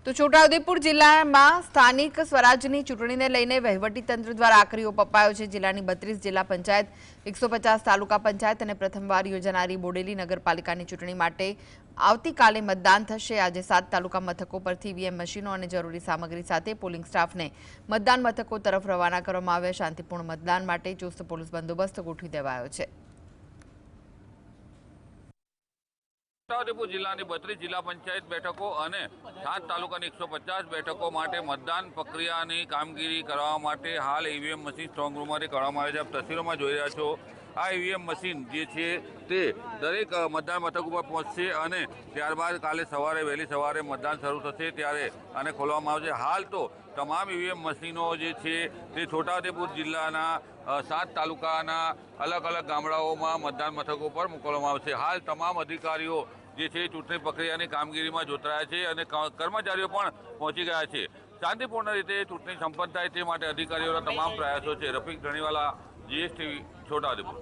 તો છોટાઉદેપુર જિલ્લામાં સ્થાનિક સ્વરાજની ચૂંટણીને લઈને વહીવટીતંત્ર દ્વારા આખરી ઓપ અપાયો છે। જિલ્લાની 32 જિલ્લા પંચાયત, 150 તાલુકા પંચાયત અને પ્રથમવાર યોજાનારી બોડેલી નગરપાલિકાની ચૂંટણી માટે આવતીકાલે મતદાન થશે। આજે 7 તાલુકા મથકો પરથી ઈવીએમ મશીનો અને જરૂરી સામગ્રી સાથે પોલિંગ સ્ટાફને મતદાન મથકો તરફ રવાના કરવામાં આવ્યા। શાંતિપૂર્ણ મતદાન માટે ચુસ્ત પોલીસ બંદોબસ્ત ગોઠવી દેવાયો છે। છોટાઉદેપુર જિલ્લાની 32 જિલ્લા પંચાયત બેઠકો અને 7 તાલુકાની 150 બેઠકો માટે મતદાન પ્રક્રિયાની કામગીરી કરવા માટે હાલ ઈવીએમ મશીન સ્ટ્રોંગ રૂમમાંથી કરવામાં આવે છે। આપ તસવીરોમાં જોઈ રહ્યા છો, આ ઈવીએમ મશીન જે છે તે દરેક મતદાન મથક ઉપર પહોંચશે અને ત્યારબાદ કાલે સવારે વહેલી સવારે મતદાન શરૂ થશે ત્યારે આને ખોલવામાં આવશે। હાલ તો તમામ ઈવીએમ મશીનો જે છે તે છોટાઉદેપુર જિલ્લાના 7 તાલુકાના અલગ અલગ ગામડાઓમાં મતદાન મથકો પર મોકલવામાં આવશે। હાલ તમામ અધિકારીઓ જે છે ચૂંટણી પ્રક્રિયાની કામગીરીમાં જોતરાયા છે અને કર્મચારીઓ પણ પહોંચી ગયા છે। શાંતિપૂર્ણ રીતે ચૂંટણી સંપન્ન થાય તે માટે અધિકારીઓના તમામ પ્રયાસો છે। રફીક ધણીવાલા, GSTV, છોટાઉદેપુર।